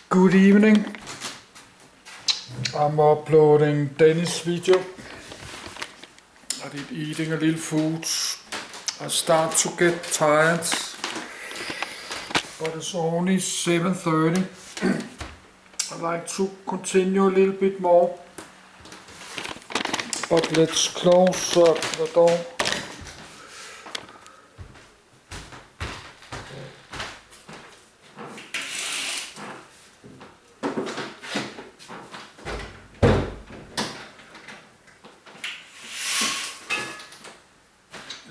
Good evening. I'm uploading Dennis' video. I did eating a little food. I start to get tired, but it's only 7:30. I'd like to continue a little bit more, but let's close the door.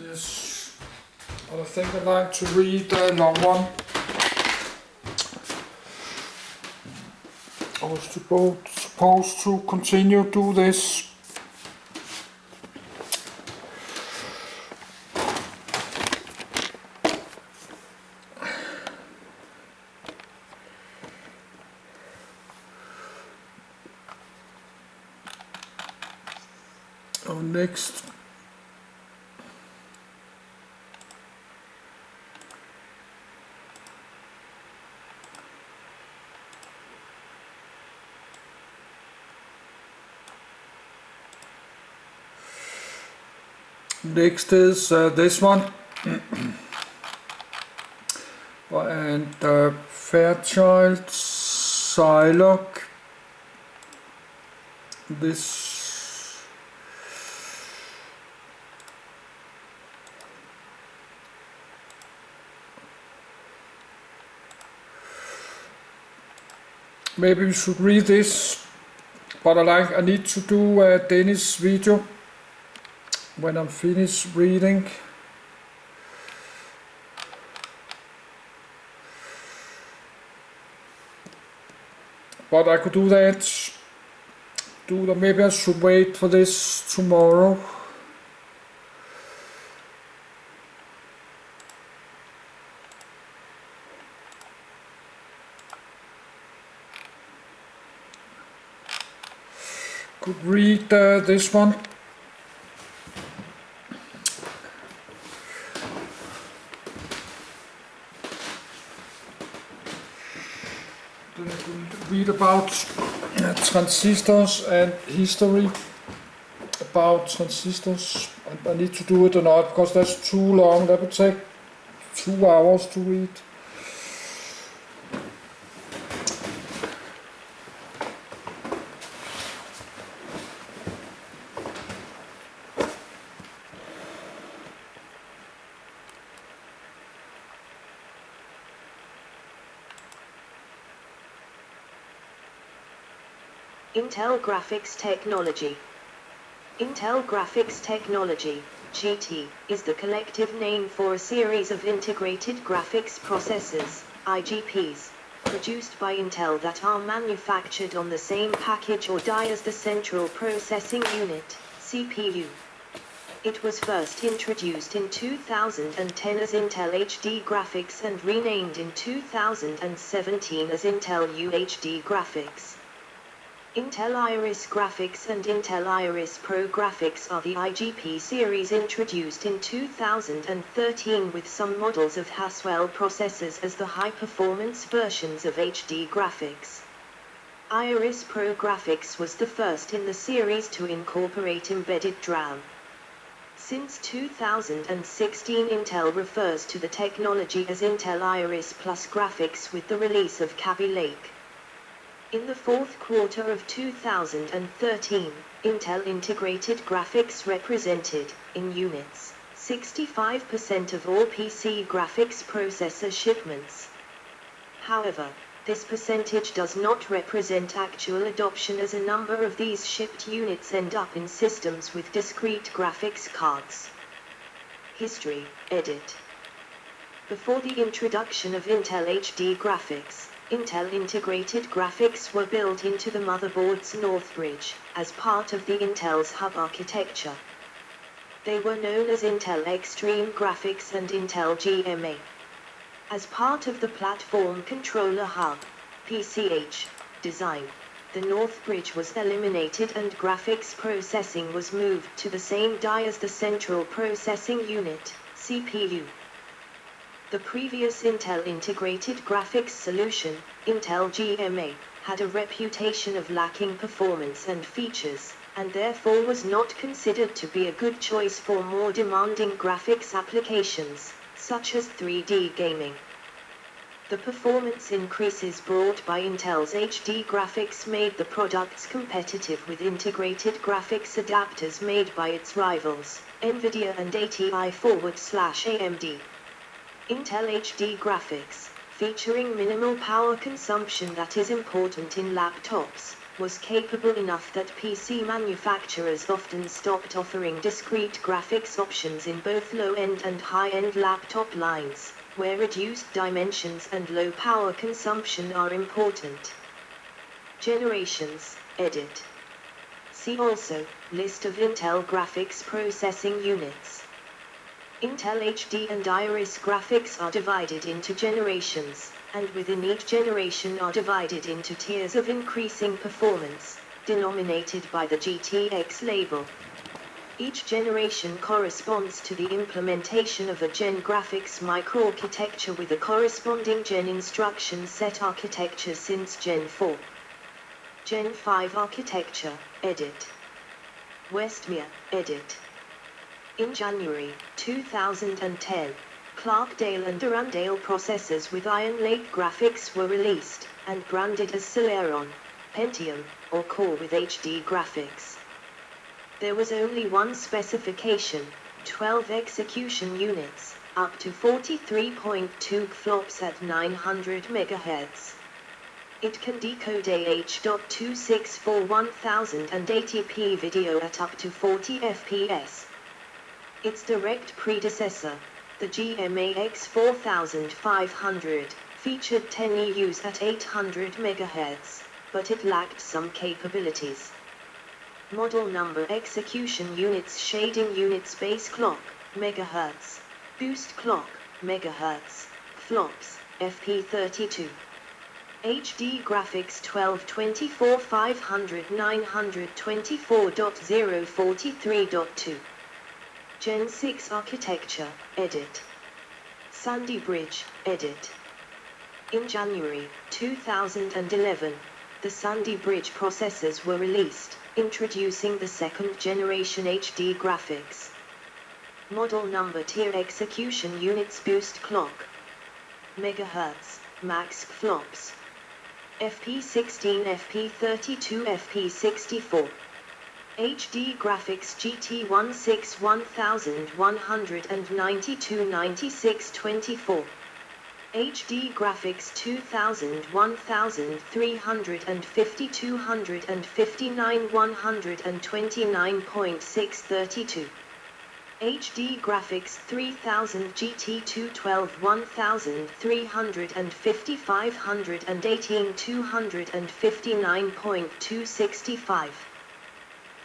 Yes, but I think I'd like to read a long one. I was supposed to continue do this. Next. Next is this one, and Fairchild Zilog. This maybe we should read this, but I need to do Dennis' video when I'm finished reading. But I could do that. Maybe I should wait for this tomorrow. Could read this one. Then I could read about transistors and history about transistors. I need to do it or not because that's too long. That would take 2 hours to read. Intel Graphics Technology. Intel Graphics Technology, GT, is the collective name for a series of integrated graphics processors, IGPs, produced by Intel that are manufactured on the same package or die as the Central Processing Unit, CPU. It was first introduced in 2010 as Intel HD Graphics and renamed in 2017 as Intel UHD Graphics. Intel Iris Graphics and Intel Iris Pro Graphics are the IGP series introduced in 2013 with some models of Haswell processors as the high-performance versions of HD Graphics. Iris Pro Graphics was the first in the series to incorporate embedded DRAM. Since 2016, Intel refers to the technology as Intel Iris Plus Graphics with the release of Kaby Lake. In the fourth quarter of 2013, Intel Integrated Graphics represented, in units, 65% of all PC graphics processor shipments. However, this percentage does not represent actual adoption as a number of these shipped units end up in systems with discrete graphics cards. History, edit. Before the introduction of Intel HD Graphics, Intel Integrated Graphics were built into the motherboard's Northbridge, as part of the Intel's hub architecture. They were known as Intel Extreme Graphics and Intel GMA. As part of the Platform Controller Hub, PCH, design, the Northbridge was eliminated and graphics processing was moved to the same die as the Central Processing Unit, CPU. The previous Intel Integrated Graphics Solution, Intel GMA, had a reputation of lacking performance and features, and therefore was not considered to be a good choice for more demanding graphics applications, such as 3D gaming. The performance increases brought by Intel's HD graphics made the products competitive with integrated graphics adapters made by its rivals, Nvidia and ATI/AMD. Intel HD graphics, featuring minimal power consumption that is important in laptops, was capable enough that PC manufacturers often stopped offering discrete graphics options in both low-end and high-end laptop lines, where reduced dimensions and low power consumption are important. Generations, edit. See also, list of Intel graphics processing units. Intel HD and Iris graphics are divided into generations, and within each generation are divided into tiers of increasing performance, denominated by the GTX label. Each generation corresponds to the implementation of a Gen graphics microarchitecture with a corresponding Gen instruction set architecture since Gen 4. Gen 5 architecture, edit. Westmere, edit. In January 2010, Clarkdale and Durandale processors with Iron Lake graphics were released, and branded as Celeron, Pentium, or Core with HD graphics. There was only one specification, 12 execution units, up to 43.2 flops at 900 MHz. It can decode AH.264 1080p video at up to 40 FPS. Its direct predecessor, the GMA X4500, featured 10 EUs at 800 MHz, but it lacked some capabilities. Model number execution units shading units base clock, megahertz, boost clock, megahertz, flops, FP32. HD graphics 1224 500 924.043.2. Gen 6 architecture, edit. Sandy Bridge, edit. In January 2011, the Sandy Bridge processors were released, introducing the second generation HD graphics. Model number tier execution units boost clock, megahertz, max flops, FP16, FP32, FP64. HD graphics GT16 1192 9624. HD graphics 2000 1350 259 129.632. HD graphics 3000 GT212 1350 518 259.265.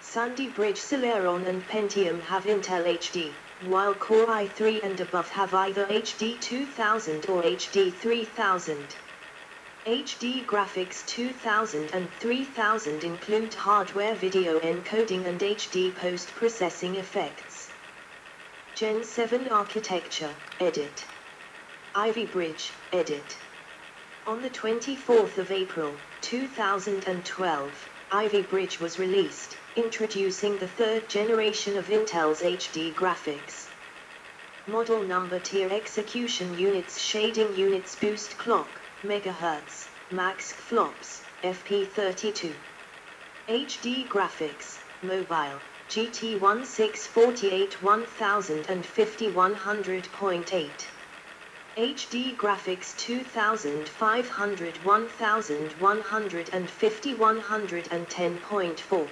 Sandy Bridge Celeron and Pentium have Intel HD, while Core i3 and above have either HD 2000 or HD 3000. HD graphics 2000 and 3000 include hardware video encoding and HD post-processing effects. Gen 7 architecture, edit. Ivy Bridge, edit. On the 24th of April, 2012, Ivy Bridge was released, introducing the third generation of Intel's HD graphics. Model number tier execution units shading units boost clock, megahertz, max flops, FP32. HD graphics, mobile, GT1648 1050 100.8. HD graphics 2500 1150 110.4.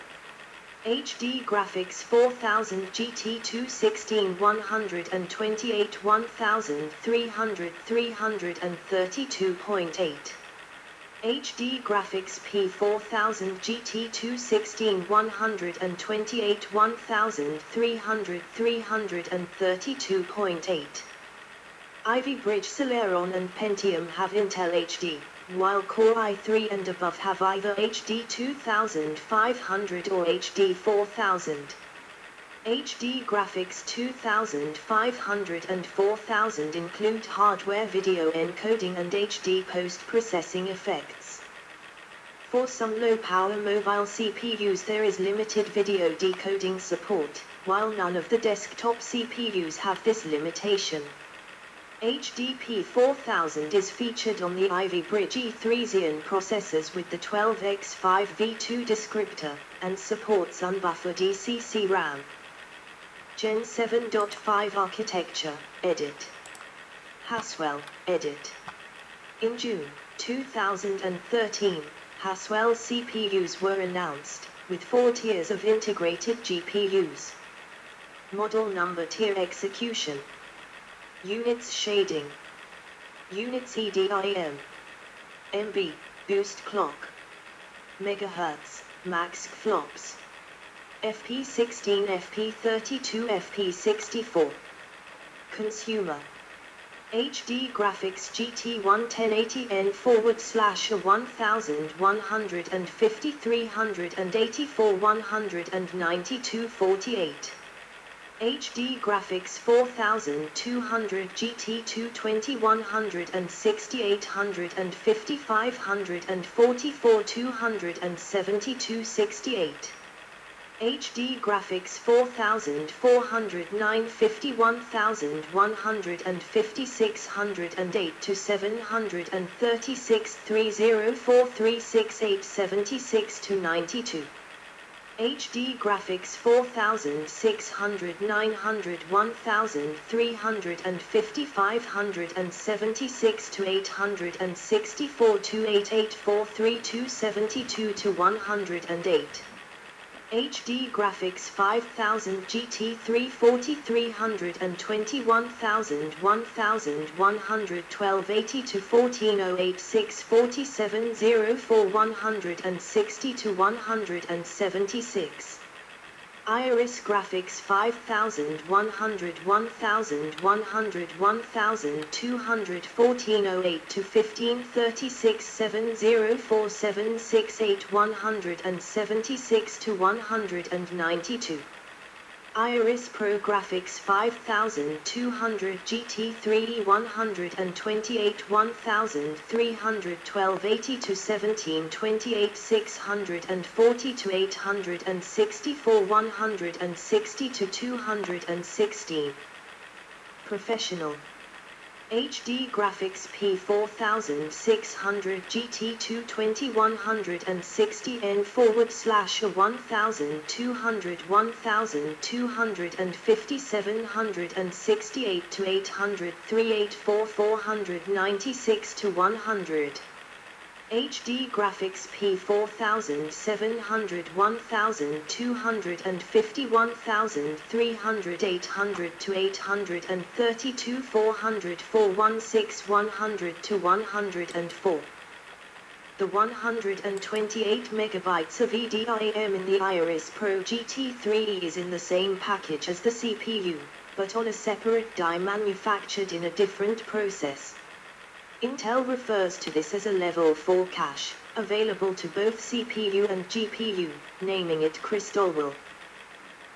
HD graphics 4000 GT216 128 1300 332.8. HD graphics P4000 GT216 128 1300 332.8. Ivy Bridge Celeron and Pentium have Intel HD, while Core i3 and above have either HD 2500 or HD 4000. HD graphics 2500 and 4000 include hardware video encoding and HD post-processing effects. For some low-power mobile CPUs there is limited video decoding support, while none of the desktop CPUs have this limitation. HDP 4000 is featured on the Ivy Bridge E3 Xeon processors with the 12x5v2 descriptor, and supports unbuffered ECC RAM. Gen 7.5 architecture, edit. Haswell, edit. In June 2013, Haswell CPUs were announced, with 4 tiers of integrated GPUs. Model number tier execution. Units shading. Units EDIM. MB, boost clock. Megahertz, max flops. FP16, FP32, FP64. Consumer. HD graphics GT 1180N/1150 384 192 48. HD graphics 4200 GT 220 160 850 544 272 68. HD graphics 4400 950 1150 608 to 736 304 368 76 to 92. HD graphics 4600 900 1350 576 to 864 288 432 72 to 108. HD graphics 5000 GT 340 320 1000 1112 80 to 1408 647 04 160 to 176. Iris graphics 5100 1100 121408 to 1536 704 768 176 to 192. Iris Pro graphics 5200 GT3 128 1312 80 to 1728 640 to 864 160 to 216. Professional. HD graphics P4600 GT 220 160 N/1200 1250 768 to 800 384 496 to 100. HD graphics P4700 1250 1300 800 to 832 400 416 100 to 104. The 128 megabytes of EDIM in the Iris Pro GT3 is in the same package as the CPU, but on a separate die manufactured in a different process. Intel refers to this as a level 4 cache, available to both CPU and GPU, naming it Crystalwell.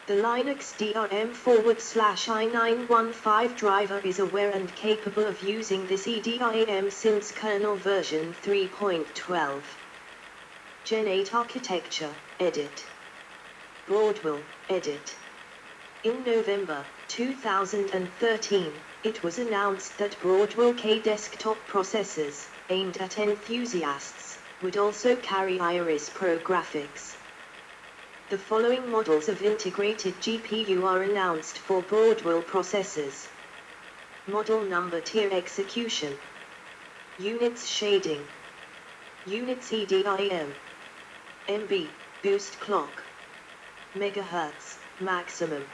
The Linux DRM/i915 driver is aware and capable of using this EDIM since kernel version 3.12. Gen 8 architecture, edit. Broadwell, edit. In November 2013, it was announced that Broadwell K desktop processors, aimed at enthusiasts, would also carry Iris Pro graphics. The following models of integrated GPU are announced for Broadwell processors. Model number tier execution. Units shading. Units EDIM. MB, boost clock. Megahertz, maximum.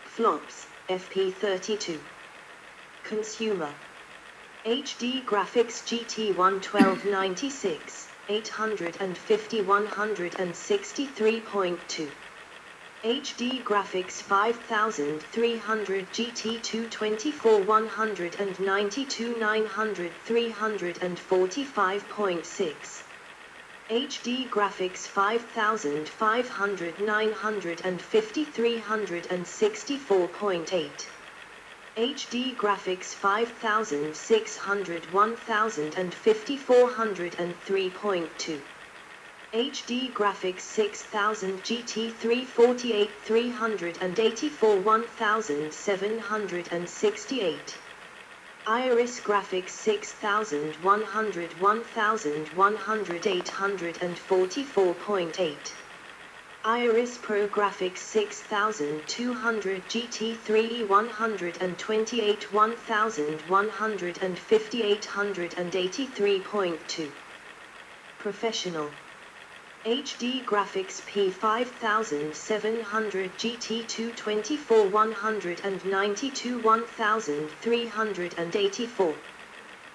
Flops, FP32. Consumer. HD graphics GT 11296, 850 163.2. HD graphics 5300 GT 224 192 900 345.6. HD graphics 5500 950 364.8. HD graphics 5600 1050 403.2. HD graphics 6000 GT 348 384 1768. Iris graphics 6100 1100 844.8. Iris Pro graphics 6200 GT3 128 1150 883.2. Professional HD graphics P5700 GT2 24 192 1384.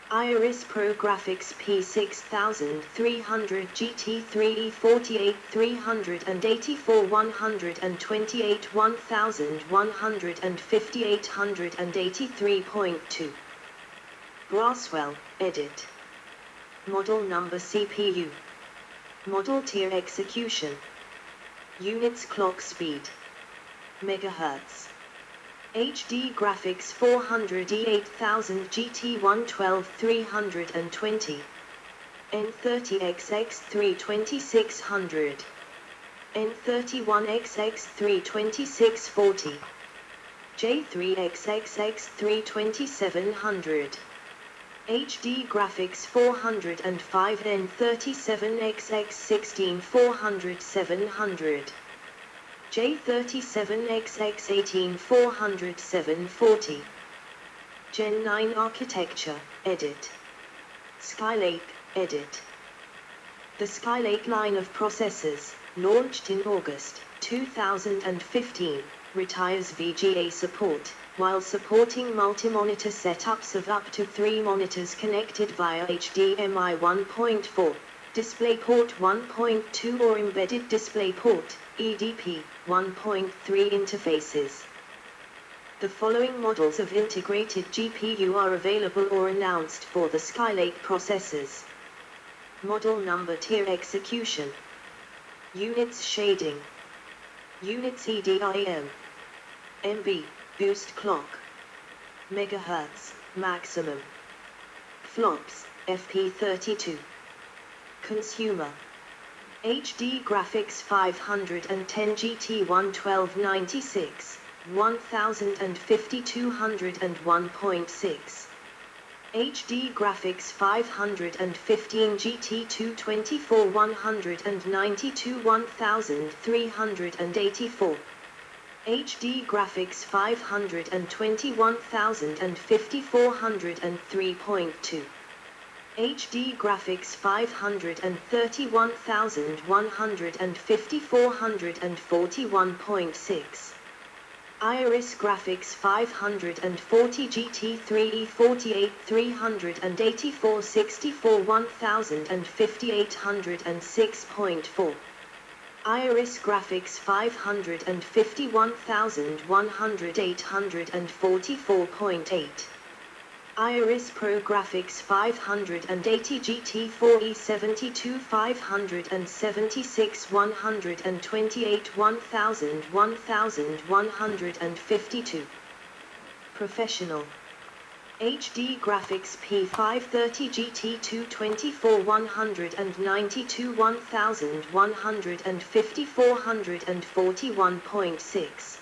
Iris Pro graphics P6300 GT3 48 384 128 1150 883.2. Braswell, edit. Model number CPU. Model tier execution. Units clock speed. Megahertz. HD graphics 400E8000 GT112 320. N30XX 32600. N31XX 32640. J3XXX 32700. HD graphics 405 N37XX 16400 700. J37XX 18400 740. Gen 9 architecture, edit. Skylake, edit. The Skylake line of processors, launched in August 2015, retires VGA support, while supporting multi-monitor setups of up to 3 monitors connected via HDMI 1.4, DisplayPort 1.2 or Embedded DisplayPort, EDP, 1.3 interfaces. The following models of integrated GPU are available or announced for the Skylake processors. Model number tier execution. Units shading. Units EDIM. MB, boost clock. Megahertz, maximum. Flops, FP32. Consumer. HD graphics 510 GT 11296, 1050 201.6. HD graphics 515 GT 224 192 1384. HD graphics 520 1050 403.2. HD graphics 530 1150 441.6. Iris graphics 540 GT3 48 384 64 1050 806.4. Iris graphics 550 1100 844.8. Iris Pro graphics 580 GT4 E72 576 128 1152. Professional. HD graphics P530 GT2 24 192 1150 441.6.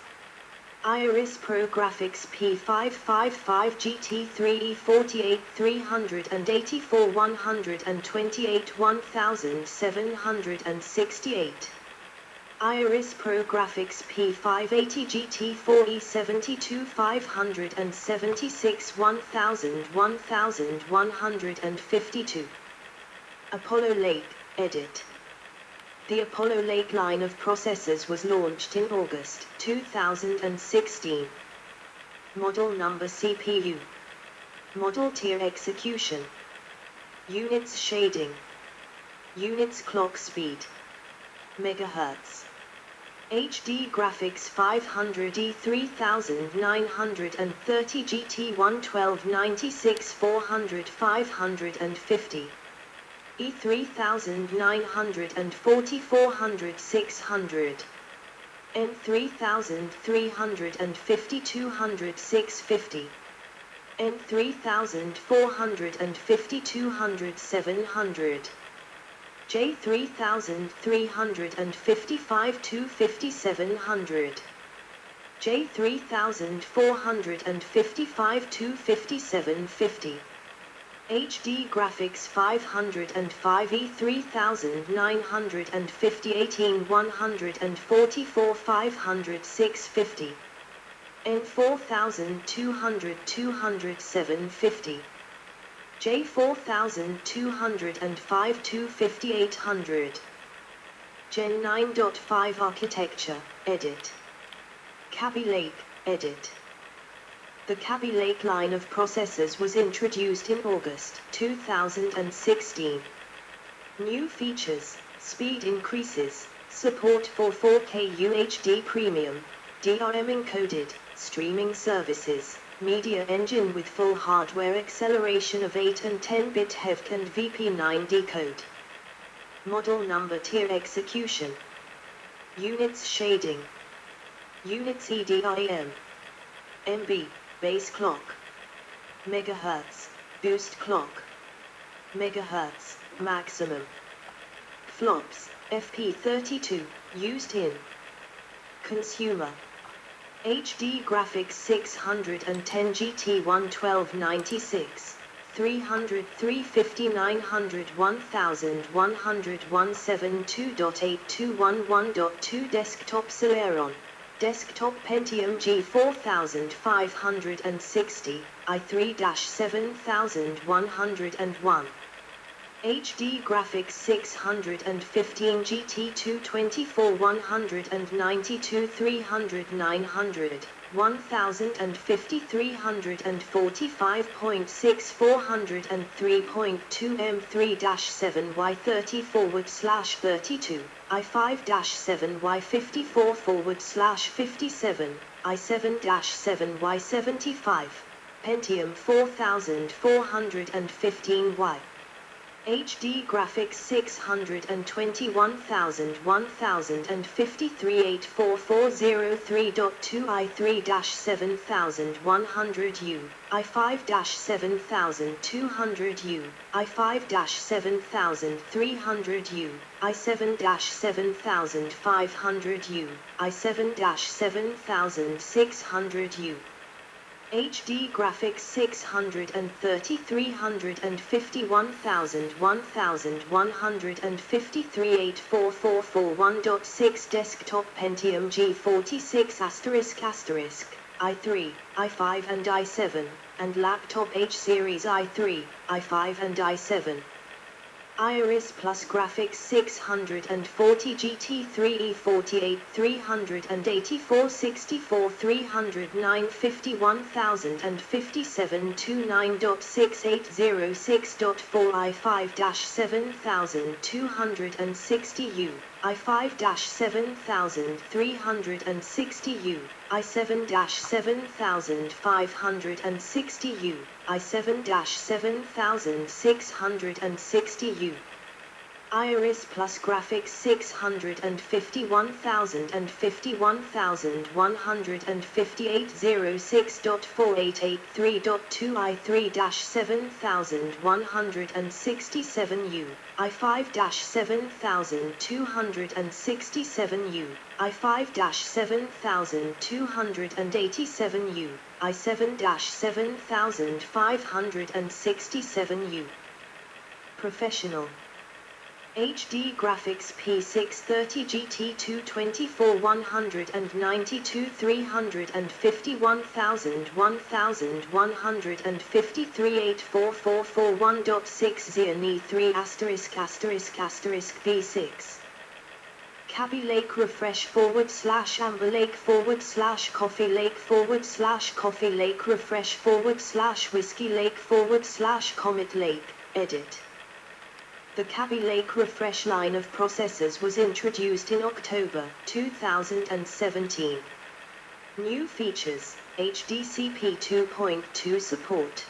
Iris Pro graphics P555 GT3 E48 384 128 1768. Iris Pro graphics P580 GT4 E72 576 1152. Apollo Lake, edit. The Apollo Lake line of processors was launched in August 2016. Model number CPU. Model tier execution. Units shading. Units clock speed. Megahertz. HD graphics 500E 3930 GT 11296 400 550. E3940 400 600 N3350 200 650 N3450 200 700 J3355 250 700 J3455 250 750 HD Graphics 505 E3950 18144 500 650 N4200 200 750 J4205 250 800 Gen 9.5 Architecture, Edit. Kaby Lake, Edit. The Kaby Lake line of processors was introduced in August 2016. New features, speed increases, support for 4K UHD Premium, DRM encoded, streaming services, media engine with full hardware acceleration of 8 and 10-bit HEVC and VP9 decode. Model number tier execution. Units shading. Units EDIM. MB, base clock. Megahertz, boost clock. Megahertz, maximum. Flops, FP32, used in. Consumer. HD Graphics 610 GT 11296, 300 350 900 1100 172.8211.2 Desktop Celeron. Desktop Pentium G4560, i3-7101. HD Graphics 615 GT 224 192 300 900, 1050 345.6 403.2 M3-7Y30/32, I5-7Y54/57, I7-7Y75, Pentium 4415Y. HD Graphics 620 1000 1053 84403.2 i3-7100U, i5-7200U, i5-7300U, i7-7500U, i7-7600U. HD Graphics 630 350 1000 1153 84441.6 Desktop Pentium G46***, i3, i5 and i7, and Laptop H Series i3, i5 and i7. Iris Plus Graphics 640 GT3 E48 384 64 309 50 1057 29.6806.4 i5-7260U, i5-7360U, i7-7560U, i7-7660U. Iris Plus Graphics 650 1050 1158 06.4883.2 i3-7167U, i5-7267U, i5-7287U, i7-7567U. Professional. HD Graphics P630 GT 224 192 350 1000 1153 84441.6 Xeon E3**** V6. Kaby Lake refresh /Amber Lake /Coffee Lake /Coffee Lake refresh /Whiskey Lake /Comet Lake, edit. The Kaby Lake Refresh line of processors was introduced in October 2017. New features, HDCP 2.2 support.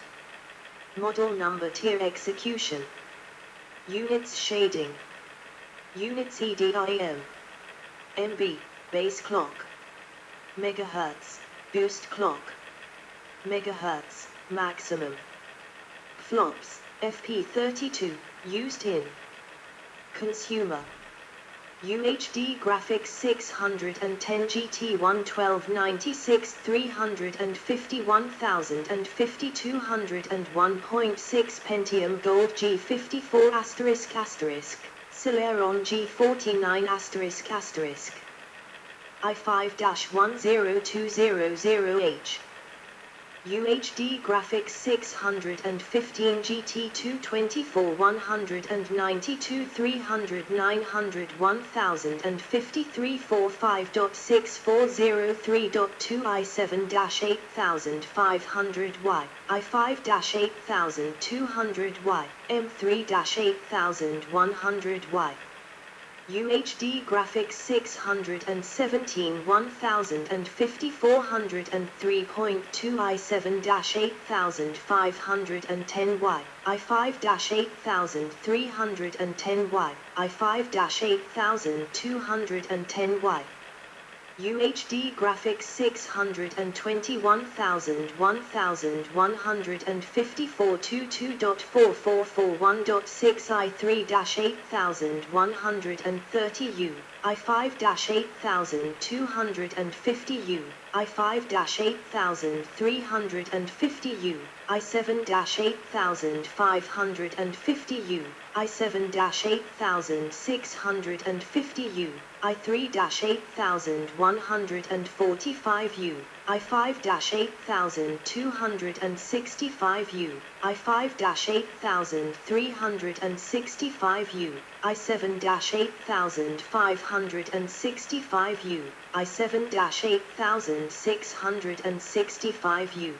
Model number tier execution. Units shading. Units EDIM. MB, base clock. Megahertz, boost clock. Megahertz, maximum. Flops, FP32, used in consumer. UHD Graphics 610 GT 11296 350 201.6 Pentium Gold G54 Celeron G49 i5-10200H UHD Graphics 615 GT 224 192 300 900 1053 45.6403.2 i7-8500Y, i5-8200Y, M3-8100Y. UHD Graphics 617 1050 403.2 i7-8510Y, i5-8310Y, i5-8210Y. UHD Graphics 621 1154 22.4441.6 i3-8130U, i5-8250U, i5-8350U, i7-8550U, i7-8650U, i3-8145U, i5-8265U, i5-8365U, i7-8565U, i7-8665U.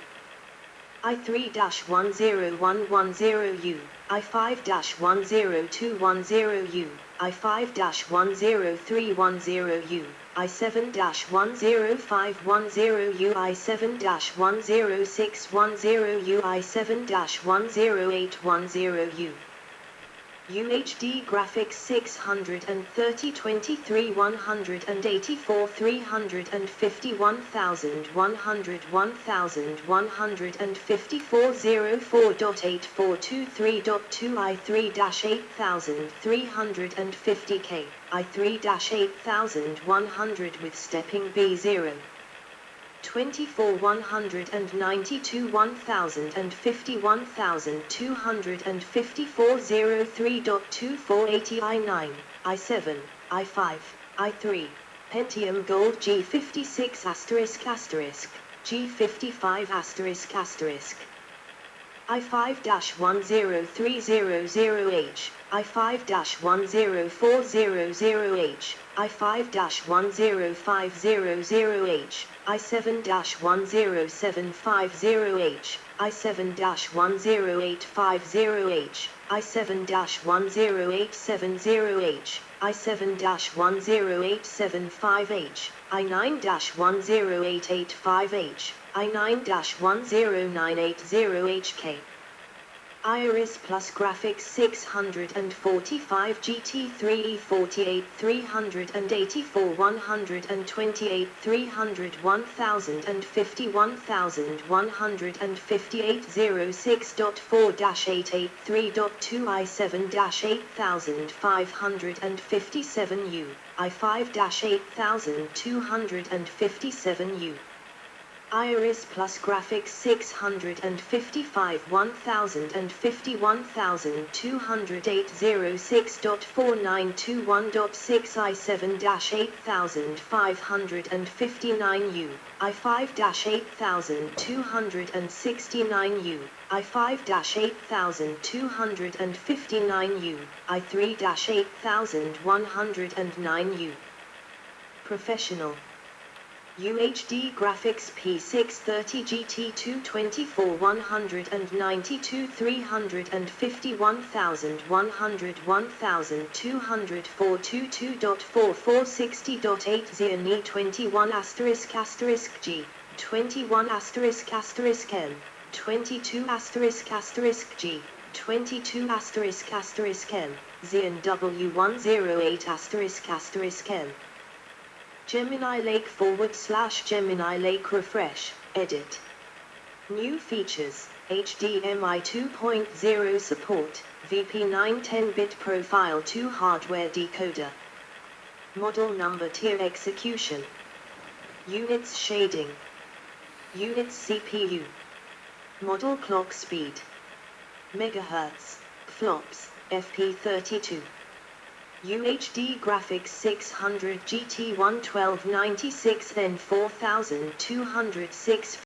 i3-10110U, i5-10210U, i5-10310U, i7-10510U, i7-10610U, i7-10810U. UHD Graphics 630 23 184 350 1100 1154 04.8423.2 i3-8350K, i3-8100 with stepping B0. 24 192 1050 1254 03.2480 i9, i7, i5, i3, Pentium Gold G56***, G55***, i5-10300H, i5-10400H, i5-10500H, i7-10750H, i7-10850H, i7-10870H, i7-10875H, i9-10885H, i9-10980HK. Iris Plus Graphics 645 GT3 48 384 128 300 1050 1158 06.4-883.2 i7-8557U, i5-8257U. Iris Plus Graphics 655 1050 1208 06.4921.6 i7-8559U, i5-8269U, i5-8259U, i3-8109U. Professional. UHD Graphics P630 GT 224 192 350 1100 1204 22.4460.8 Xiaomi 21 **G, 21 **M, 22 **G, 22 asterisk asterisk M, Xeon W108 asterisk asterisk M. Gemini Lake / Gemini Lake refresh, edit. New features, HDMI 2.0 support, VP9 10-bit profile 2 hardware decoder. Model number tier execution. Units shading. Units CPU. Model clock speed. Megahertz, flops, FP32. UHD graphics 600 GT 11296 N 4206